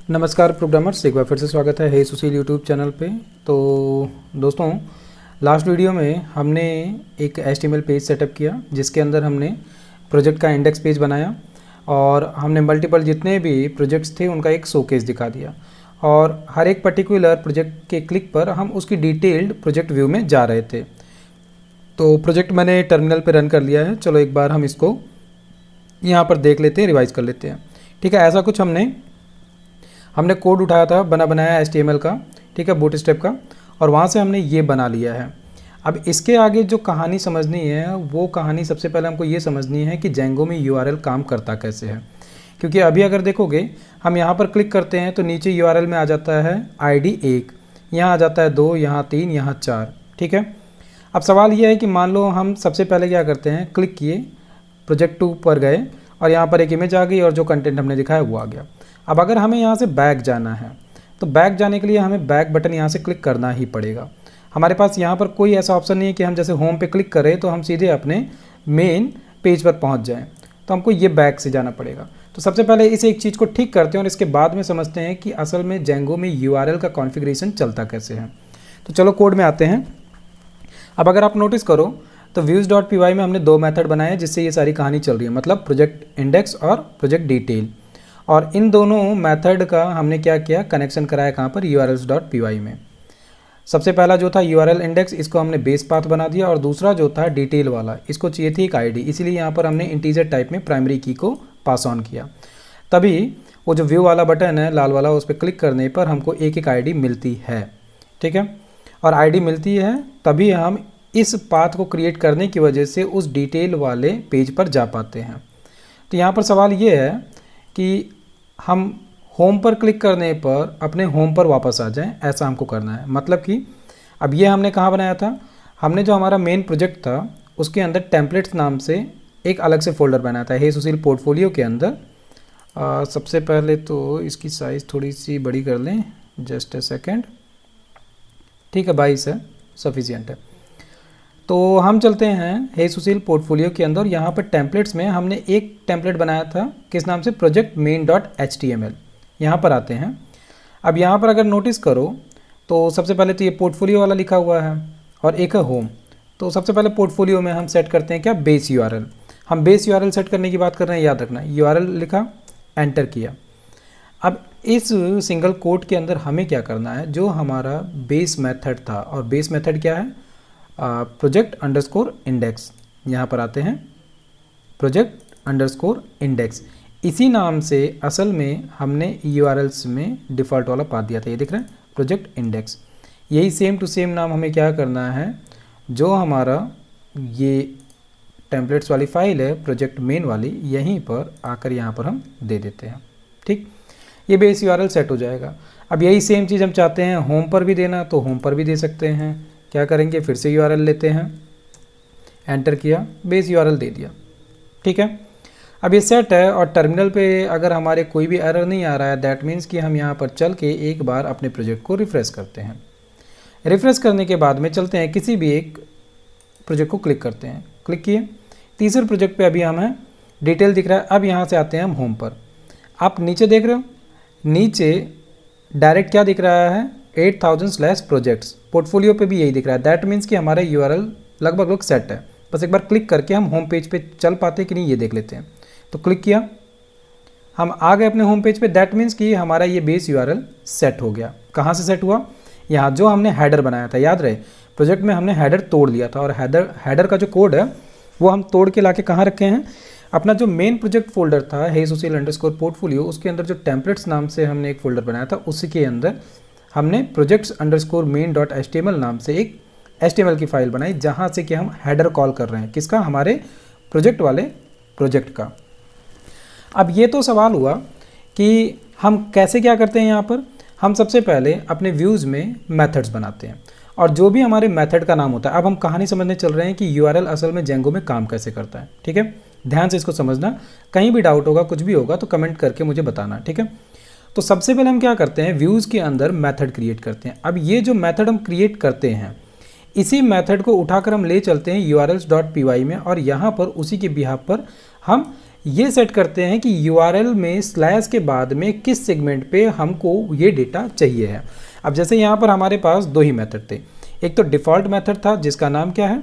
नमस्कार प्रोग्रामर्स, एक बार फिर से स्वागत है सुशील यूट्यूब चैनल पे। तो दोस्तों, लास्ट वीडियो में हमने एक HTML पेज सेटअप किया जिसके अंदर हमने प्रोजेक्ट का इंडेक्स पेज बनाया और हमने मल्टीपल जितने भी प्रोजेक्ट्स थे उनका एक शोकेस दिखा दिया और हर एक पर्टिकुलर प्रोजेक्ट के क्लिक पर हम उसकी डिटेल्ड प्रोजेक्ट व्यू में जा रहे थे। तो प्रोजेक्ट मैंने टर्मिनल पे रन कर लिया है। चलो एक बार हम इसको यहाँ पर देख लेते हैं, रिवाइज कर लेते हैं। ठीक है, ऐसा कुछ हमने कोड उठाया था बना बनाया HTML का, ठीक है, बूटस्ट्रैप का, और वहाँ से हमने ये बना लिया है। अब इसके आगे जो कहानी समझनी है वो कहानी सबसे पहले हमको ये समझनी है कि जेंगो में URL काम करता कैसे है। क्योंकि अभी अगर देखोगे हम यहाँ पर क्लिक करते हैं तो नीचे URL में आ जाता है ID 1, यहाँ आ जाता है 2, यहाँ 3, यहाँ 4। ठीक है, अब सवाल ये है कि मान लो हम सबसे पहले क्या करते हैं, क्लिक किए, प्रोजेक्ट 2 पर गए और यहाँ पर एक इमेज आ गई और जो कंटेंट हमने दिखाया वो आ गया। अब अगर हमें यहाँ से बैक जाना है तो बैक जाने के लिए हमें बैक बटन यहाँ से क्लिक करना ही पड़ेगा। हमारे पास यहाँ पर कोई ऐसा ऑप्शन नहीं है कि हम जैसे होम पे क्लिक करें तो हम सीधे अपने मेन पेज पर पहुँच जाएं, तो हमको ये बैक से जाना पड़ेगा। तो सबसे पहले इस एक चीज़ को ठीक करते हैं और इसके बाद में समझते हैं कि असल में जेंगो में URL का कॉन्फ़िगरेशन चलता कैसे है। तो चलो कोड में आते हैं। अब अगर आप नोटिस करो तो views.py में हमने 2 मेथड बनाए हैं जिससे ये सारी कहानी चल रही है, मतलब प्रोजेक्ट इंडेक्स और प्रोजेक्ट डिटेल। और इन दोनों मेथड का हमने क्या किया, कनेक्शन कराया कहाँ पर, urls.py में। सबसे पहला जो था URL इंडेक्स, इसको हमने बेस पाथ बना दिया, और दूसरा जो था डिटेल वाला, इसको चाहिए थी एक ID, इसीलिए यहाँ पर हमने इंटीजर टाइप में प्राइमरी की को पास ऑन किया। तभी वो जो व्यू वाला बटन है लाल वाला, उस पर क्लिक करने पर हमको एक एक ID मिलती है। ठीक है, और ID मिलती है तभी हम इस पाथ को क्रिएट करने की वजह से उस डिटेल वाले पेज पर जा पाते हैं। तो यहाँ पर सवाल ये है कि हम होम पर क्लिक करने पर अपने होम पर वापस आ जाएं, ऐसा हमको करना है। मतलब कि अब ये हमने कहाँ बनाया था, हमने जो हमारा मेन प्रोजेक्ट था उसके अंदर टेम्पलेट्स नाम से एक अलग से फोल्डर बनाया था सुशील पोर्टफोलियो के अंदर। सबसे पहले तो इसकी साइज़ थोड़ी सी बड़ी कर लें, जस्ट ए सेकेंड। ठीक है, 22 है, सफिशियंट है। तो हम चलते हैं सुशील पोर्टफोलियो के अंदर। यहाँ पर टेम्पलेट्स में हमने एक टेम्पलेट बनाया था, किस नाम से, प्रोजेक्ट main.html। यहाँ पर आते हैं। अब यहाँ पर अगर नोटिस करो तो सबसे पहले तो ये पोर्टफोलियो वाला लिखा हुआ है और एक है होम। तो सबसे पहले पोर्टफोलियो में हम सेट करते हैं क्या, बेस URL। हम बेस URL सेट करने की बात कर रहे हैं, याद रखना। URL लिखा, एंटर किया। अब इस सिंगल कोट के अंदर हमें क्या करना है, जो हमारा बेस मेथड था, और बेस मेथड क्या है, प्रोजेक्ट अंडरस्कोर इंडेक्स। यहाँ पर आते हैं, प्रोजेक्ट अंडरस्कोर इंडेक्स, इसी नाम से असल में हमने URLs में डिफ़ॉल्ट वाला पाथ दिया था, ये दिख रहा है, प्रोजेक्ट इंडेक्स। यही सेम टू सेम नाम हमें क्या करना है, जो हमारा ये टेम्पलेट्स वाली फाइल है प्रोजेक्ट मेन वाली, यहीं पर आकर यहाँ पर हम दे देते हैं। ठीक, ये बेस URL सेट हो जाएगा। अब यही सेम चीज़ हम चाहते हैं होम पर भी देना, तो होम पर भी दे सकते हैं। क्या करेंगे, फिर से URL लेते हैं, एंटर किया, बेस URL दे दिया। ठीक है, अब ये सेट है और टर्मिनल पे अगर हमारे कोई भी एरर नहीं आ रहा है, दैट मीन्स कि हम यहाँ पर चल के एक बार अपने प्रोजेक्ट को रिफ़्रेश करते हैं। रिफ़्रेश करने के बाद में चलते हैं किसी भी एक प्रोजेक्ट को क्लिक करते हैं, क्लिक किए, तीसरे प्रोजेक्ट पे अभी हम हैं, डिटेल दिख रहा है। अब यहाँ से आते हैं हम होम पर। आप नीचे देख रहे हो, नीचे डायरेक्ट क्या दिख रहा है, 8000/projects। पोर्टफोलियो पे भी यही दिख रहा है, दैट मीन्स कि हमारा URL लगभग सेट है। बस एक बार क्लिक करके हम होम पेज पे चल पाते कि नहीं ये देख लेते हैं। तो क्लिक किया, हम आ गए अपने होम पेज पे, दैट मीन्स कि हमारा ये बेस URL सेट हो गया। कहाँ से सेट हुआ, यहाँ जो हमने हेडर बनाया था, याद रहे प्रोजेक्ट में हमने हेडर तोड़ लिया था, और हेडर का जो कोड है वो हम तोड़ के लाके कहाँ रखे हैं, अपना जो मेन प्रोजेक्ट फोल्डर था suशील_portfolio, उसके अंदर जो टेम्पलेट्स नाम से हमने एक फ़ोल्डर बनाया था, उसी के अंदर हमने projects_main.html नाम से एक HTML की फ़ाइल बनाई, जहाँ से कि हम हेडर कॉल कर रहे हैं, किसका, हमारे प्रोजेक्ट वाले प्रोजेक्ट का। अब ये तो सवाल हुआ कि हम कैसे क्या करते हैं। यहाँ पर हम सबसे पहले अपने व्यूज़ में मेथड्स बनाते हैं, और जो भी हमारे मेथड का नाम होता है, अब हम कहानी समझने चल रहे हैं कि URL असल में जेंगो में काम कैसे करता है। ठीक है, ध्यान से इसको समझना, कहीं भी डाउट होगा, कुछ भी होगा तो कमेंट करके मुझे बताना। ठीक है, तो सबसे पहले हम क्या करते हैं, व्यूज़ के अंदर मेथड क्रिएट करते हैं। अब ये जो मेथड हम क्रिएट करते हैं, इसी मेथड को उठाकर हम ले चलते हैं urls.py में, और यहाँ पर उसी के बिहाफ पर हम ये सेट करते हैं कि यूआरएल में स्लैश के बाद में किस सेगमेंट पे हमको ये डेटा चाहिए है। अब जैसे यहाँ पर हमारे पास दो ही मेथड थे, एक तो डिफ़ॉल्ट मेथड था जिसका नाम क्या है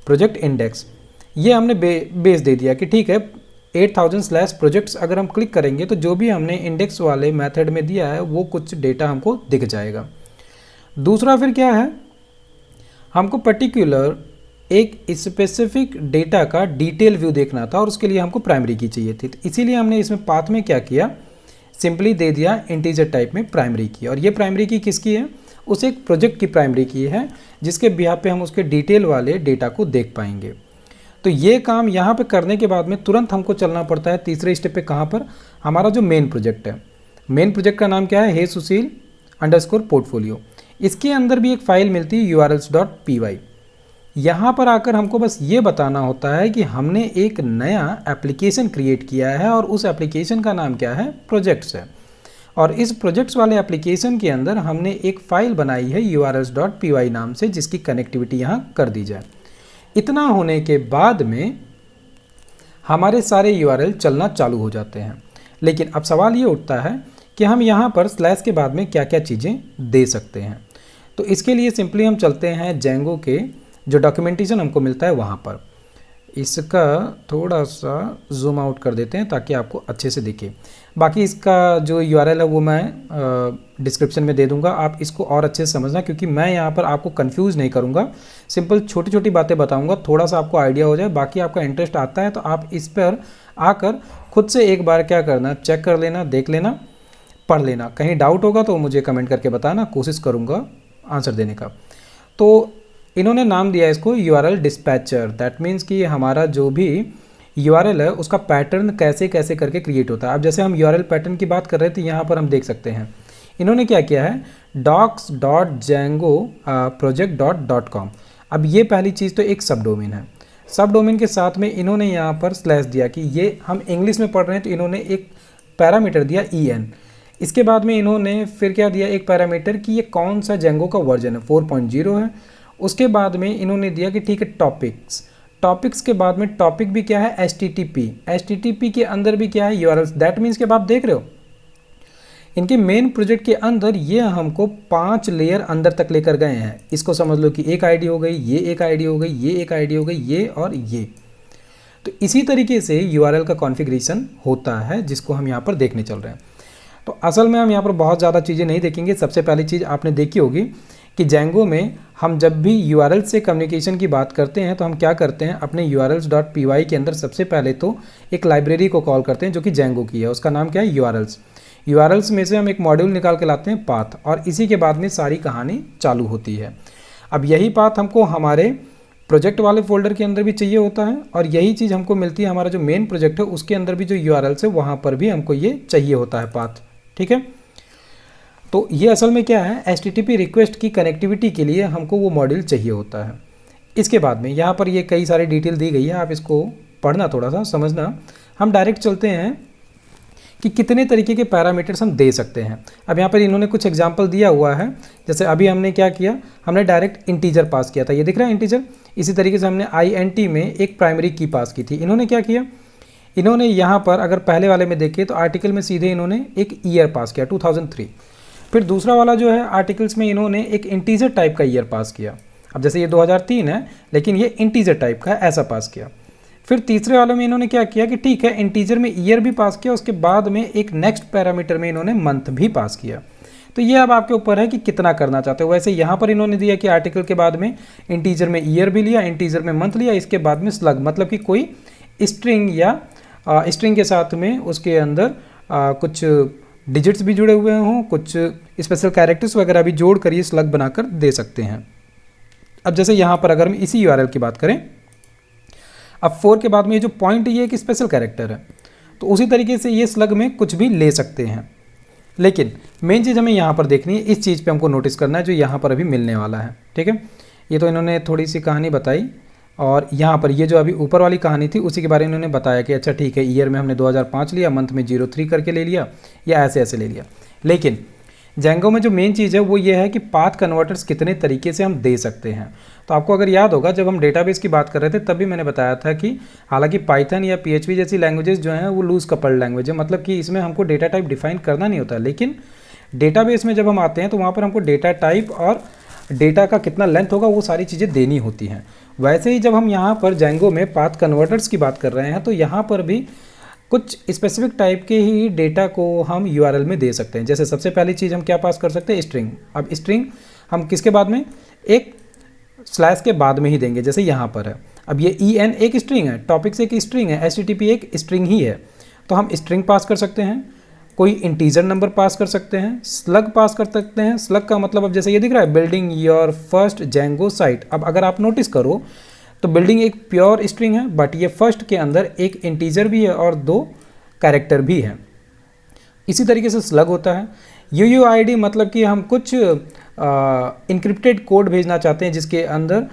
प्रोजेक्ट इंडेक्स। ये हमने बेस दे दिया कि ठीक है 8000 स्लैश प्रोजेक्ट्स अगर हम क्लिक करेंगे तो जो भी हमने इंडेक्स वाले मेथड में दिया है वो कुछ डेटा हमको दिख जाएगा। दूसरा फिर क्या है, हमको पर्टिकुलर एक स्पेसिफिक डेटा का डिटेल व्यू देखना था और उसके लिए हमको प्राइमरी की चाहिए थी। तो इसीलिए हमने इसमें पाथ में क्या किया, सिंपली दे दिया इंटीजर टाइप में प्राइमरी की। और ये प्राइमरी की किसकी है, उस एक प्रोजेक्ट की प्राइमरी की है जिसके बिहाफ पे हम उसके डिटेल वाले डेटा को देख पाएंगे। तो ये काम यहाँ पे करने के बाद में तुरंत हमको चलना पड़ता है तीसरे स्टेप पे, कहाँ पर, हमारा जो मेन प्रोजेक्ट है। मेन प्रोजेक्ट का नाम क्या है, हे सुशील _ पोर्टफोलियो। इसके अंदर भी एक फ़ाइल मिलती है urls.py। यहाँ पर आकर हमको बस ये बताना होता है कि हमने एक नया एप्लीकेशन क्रिएट किया है और उस एप्लीकेशन का नाम क्या है, प्रोजेक्ट्स है। और इस प्रोजेक्ट्स वाले एप्लीकेशन के अंदर हमने एक फ़ाइल बनाई है urls.py नाम से, जिसकी कनेक्टिविटी यहाँ कर दी जाए। इतना होने के बाद में हमारे सारे URL चलना चालू हो जाते हैं। लेकिन अब सवाल ये उठता है कि हम यहाँ पर स्लैश के बाद में क्या क्या चीज़ें दे सकते हैं। तो इसके लिए सिंपली हम चलते हैं जेंगो के जो डॉक्यूमेंटेशन हमको मिलता है वहाँ पर। इसका थोड़ा सा जूम आउट कर देते हैं ताकि आपको अच्छे से दिखे। बाकी इसका जो URL है वो मैं डिस्क्रिप्शन में दे दूंगा, आप इसको और अच्छे से समझना, क्योंकि मैं यहाँ पर आपको कंफ्यूज नहीं करूँगा, सिंपल छोटी छोटी बातें बताऊँगा, थोड़ा सा आपको आइडिया हो जाए। बाकी आपका इंटरेस्ट आता है तो आप इस पर आकर खुद से एक बार क्या करना, चेक कर लेना, देख लेना, पढ़ लेना। कहीं डाउट होगा तो मुझे कमेंट करके बताना, कोशिश करूँगा आंसर देने का। तो इन्होंने नाम दिया इसको URL डिस्पैचर। दैट मीन्स कि हमारा जो भी URL है उसका पैटर्न कैसे कैसे करके क्रिएट होता है। अब जैसे हम URL पैटर्न की बात कर रहे थे, यहाँ पर हम देख सकते हैं इन्होंने क्या किया है, docs.django project.com। अब ये पहली चीज़ तो एक सब डोमेन है। सब डोमेन के साथ में इन्होंने यहाँ पर स्लैश दिया कि ये हम इंग्लिश में पढ़ रहे हैं तो इन्होंने एक पैरामीटर दिया EN। इसके बाद में इन्होंने फिर क्या दिया, एक पैरामीटर कि ये कौन सा जेंगो का वर्जन है, 4.0 है। उसके बाद में इन्होंने दिया कि ठीक है टॉपिक्स के बाद में टॉपिक भी क्या है, HTTP के अंदर भी क्या है, URLs। दैट मीन्स कि आप देख रहे हो इनके मेन प्रोजेक्ट के अंदर ये हमको 5 लेयर अंदर तक लेकर गए हैं। इसको समझ लो कि एक आईडी हो गई, ये एक आईडी हो गई, ये एक आईडी हो गई, ये और ये। तो इसी तरीके से URL का कॉन्फ़िगरेशन होता है जिसको हम यहाँ पर देखने चल रहे हैं। तो असल में हम यहाँ पर बहुत ज़्यादा चीज़ें नहीं देखेंगे। सबसे पहली चीज़ आपने देखी होगी कि जेंगो में हम जब भी URL से कम्युनिकेशन की बात करते हैं तो हम क्या करते हैं, अपने urls.py के अंदर सबसे पहले तो एक लाइब्रेरी को कॉल करते हैं जो कि जेंगो की है। उसका नाम क्या है, URLs में से हम एक मॉड्यूल निकाल के लाते हैं पाथ, और इसी के बाद में सारी कहानी चालू होती है। अब यही पाथ हमको हमारे प्रोजेक्ट वाले फोल्डर के अंदर भी चाहिए होता है, और यही चीज़ हमको मिलती है हमारा जो मेन प्रोजेक्ट है उसके अंदर भी जो URLs है वहाँ पर भी हमको ये चाहिए होता है पाथ। ठीक है, तो ये असल में क्या है, HTTP रिक्वेस्ट की कनेक्टिविटी के लिए हमको वो मॉड्यूल चाहिए होता है। इसके बाद में यहाँ पर ये कई सारी डिटेल दी गई है, आप इसको पढ़ना, थोड़ा सा समझना। हम डायरेक्ट चलते हैं कि कितने तरीके के पैरामीटर्स हम दे सकते हैं। अब यहाँ पर इन्होंने कुछ एग्जांपल दिया हुआ है। जैसे अभी हमने क्या किया, हमने डायरेक्ट इंटीजर पास किया था, ये दिख रहा है इंटीजर। इसी तरीके से हमने INT में एक प्राइमरी की पास की थी। इन्होंने क्या किया, इन्होंने यहाँ पर अगर पहले वाले में देखें तो आर्टिकल में सीधे इन्होंने एक ईयर पास किया 2003। फिर दूसरा वाला जो है आर्टिकल्स में इन्होंने एक इंटीजर टाइप का ईयर पास किया। अब जैसे ये 2003 है लेकिन ये इंटीजर टाइप का है, ऐसा पास किया। फिर तीसरे वाले में इन्होंने क्या किया कि ठीक है इंटीजर में ईयर भी पास किया, उसके बाद में एक नेक्स्ट पैरामीटर में इन्होंने मंथ भी पास किया। तो ये अब आपके ऊपर है कि कितना करना चाहते हो। वैसे यहाँ पर इन्होंने दिया कि आर्टिकल के बाद में इंटीजर में ईयर भी लिया, इंटीजर में मंथ लिया, इसके बाद में स्लग, मतलब कि कोई स्ट्रिंग या स्ट्रिंग के साथ में उसके अंदर कुछ डिजिट्स भी जुड़े हुए हों, कुछ स्पेशल कैरेक्टर्स वगैरह भी जोड़ कर ये स्लग बनाकर दे सकते हैं। अब जैसे यहाँ पर अगर हम इसी URL की बात करें, अब 4 के बाद में ये जो पॉइंट ये एक स्पेशल कैरेक्टर है, तो उसी तरीके से ये स्लग में कुछ भी ले सकते हैं। लेकिन मेन चीज़ हमें यहाँ पर देखनी है, इस चीज़ पे हमको नोटिस करना है जो यहाँ पर अभी मिलने वाला है। ठीक है, ये तो इन्होंने थोड़ी सी कहानी बताई, और यहाँ पर ये जो अभी ऊपर वाली कहानी थी उसी के बारे में इन्होंने बताया कि अच्छा ठीक है ईयर में हमने 2005 लिया, मंथ में 03 करके ले लिया, या ऐसे ऐसे ले लिया। लेकिन जेंगो में जो मेन चीज़ है वो ये है कि पाथ कन्वर्टर्स कितने तरीके से हम दे सकते हैं। तो आपको अगर याद होगा जब हम डेटाबेस की बात कर रहे थे तभी मैंने बताया था कि हालांकि पाइथन या PHP जैसी लैंग्वेजेस जो हैं वो लूज कपल्ड लैंग्वेज है, मतलब कि इसमें हमको डेटा टाइप डिफाइन करना नहीं होता, लेकिन डेटाबेस में जब हम आते हैं तो वहाँ पर हमको डेटा टाइप और डेटा का कितना लेंथ होगा वो सारी चीज़ें देनी होती हैं। वैसे ही जब हम यहाँ पर जेंगो में पाथ कन्वर्टर्स की बात कर रहे हैं तो यहाँ पर भी कुछ स्पेसिफिक टाइप के ही डेटा को हम URL में दे सकते हैं। जैसे सबसे पहली चीज़ हम क्या पास कर सकते हैं, स्ट्रिंग। अब स्ट्रिंग हम किसके बाद में, एक स्लैश के बाद में ही देंगे, जैसे यहाँ पर है। अब ये EN एक स्ट्रिंग है, टॉपिक्स एक स्ट्रिंग है, HTTP एक स्ट्रिंग ही है, तो हम स्ट्रिंग पास कर सकते हैं। कोई इंटीजर नंबर पास कर सकते हैं, स्लग पास कर सकते हैं। स्लग का मतलब अब जैसे ये दिख रहा है, building your first Django site. अब अगर आप नोटिस करो तो बिल्डिंग एक प्योर स्ट्रिंग है, बट ये फर्स्ट के अंदर एक इंटीजर भी है और 2 कैरेक्टर भी है। इसी तरीके से स्लग होता है। UUID मतलब कि हम कुछ इनक्रिप्टेड कोड भेजना चाहते हैं जिसके अंदर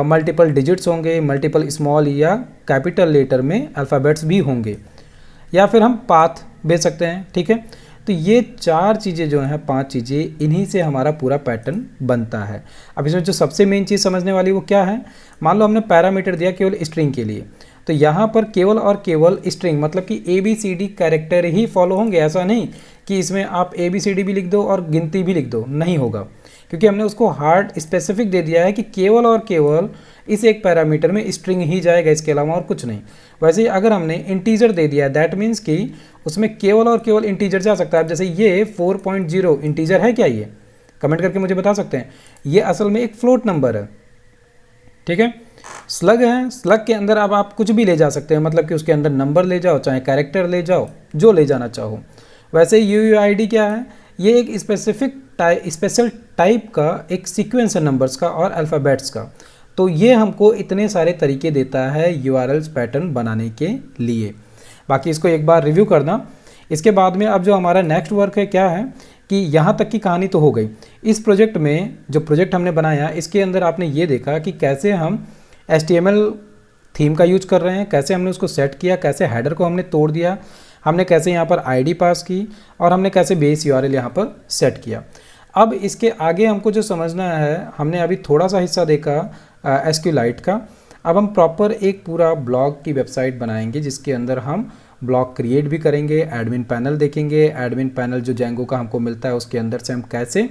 मल्टीपल डिजिट्स होंगे, मल्टीपल स्मॉल या कैपिटल लेटर में अल्फ़ाबेट्स भी होंगे, या फिर हम पाथ भेज सकते हैं। ठीक है, तो ये 4 चीज़ें जो हैं, 5 चीज़ें, इन्हीं से हमारा पूरा पैटर्न बनता है। अब इसमें जो सबसे मेन चीज़ समझने वाली वो क्या है, मान लो हमने पैरामीटर दिया केवल स्ट्रिंग के लिए, तो यहाँ पर केवल और केवल स्ट्रिंग मतलब कि ABCD कैरेक्टर ही फॉलो होंगे। ऐसा नहीं कि इसमें आप ABCD भी लिख दो और गिनती भी लिख दो, नहीं होगा, क्योंकि हमने उसको हार्ड स्पेसिफिक दे दिया है कि केवल और केवल इस एक पैरामीटर में स्ट्रिंग ही जाएगा, इसके अलावा और कुछ नहीं। वैसे ही अगर हमने इंटीजर दे दिया है, दैट मीन्स कि उसमें केवल और केवल इंटीजर जा सकता है। अब जैसे ये 4.0 इंटीजर है क्या, ये कमेंट करके मुझे बता सकते हैं। ये असल में एक फ्लोट नंबर है। ठीक है, स्लग है, स्लग के अंदर अब आप कुछ भी ले जा सकते हैं, मतलब कि उसके अंदर नंबर ले जाओ, चाहे कैरेक्टर ले जाओ, जो ले जाना चाहो। वैसे UUID क्या है, ये एक स्पेशल टाइप का एक सीक्वेंस है नंबर्स का और अल्फ़ाबेट्स का। तो ये हमको इतने सारे तरीके देता है URLs पैटर्न बनाने के लिए। बाकी इसको एक बार रिव्यू करना। इसके बाद में अब जो हमारा नेक्स्ट वर्क है क्या है कि यहाँ तक की कहानी तो हो गई। इस प्रोजेक्ट में जो प्रोजेक्ट हमने बनाया इसके अंदर आपने ये देखा कि कैसे हम HTML थीम का यूज कर रहे हैं, कैसे हमने उसको सेट किया, कैसे हेडर को हमने तोड़ दिया, हमने कैसे यहाँ पर ID पास की, और हमने कैसे बेस URL यहाँ पर सेट किया। अब इसके आगे हमको जो समझना है, हमने अभी थोड़ा सा हिस्सा देखा SQLite का। अब हम प्रॉपर एक पूरा ब्लॉग की वेबसाइट बनाएंगे जिसके अंदर हम ब्लॉग क्रिएट भी करेंगे, एडमिन पैनल देखेंगे। एडमिन पैनल जो जेंगो का हमको मिलता है उसके अंदर से हम कैसे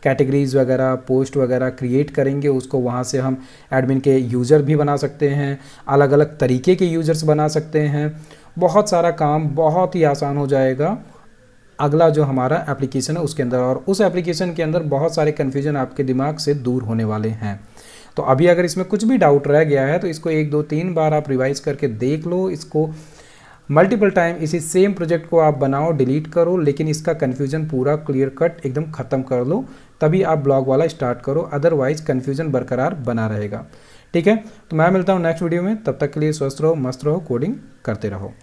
कैटेगरीज वगैरह, पोस्ट वगैरह क्रिएट करेंगे, उसको वहाँ से हम एडमिन के यूज़र भी बना सकते हैं, अलग अलग तरीके के यूज़र्स बना सकते हैं। बहुत सारा काम बहुत ही आसान हो जाएगा अगला जो हमारा एप्लीकेशन है उसके अंदर, और उस एप्लीकेशन के अंदर बहुत सारे कन्फ्यूजन आपके दिमाग से दूर होने वाले हैं। तो अभी अगर इसमें कुछ भी डाउट रह गया है तो इसको 1 2 3 बार आप रिवाइज करके देख लो, इसको मल्टीपल टाइम इसी सेम प्रोजेक्ट को आप बनाओ, डिलीट करो, लेकिन इसका कन्फ्यूजन पूरा क्लियर कट एकदम ख़त्म कर लो, तभी आप ब्लॉग वाला स्टार्ट करो, अदरवाइज कन्फ्यूजन बरकरार बना रहेगा। ठीक है, तो मैं मिलता हूँ नेक्स्ट वीडियो में, तब तक के लिए स्वस्थ रहो, मस्त रहो, कोडिंग करते रहो।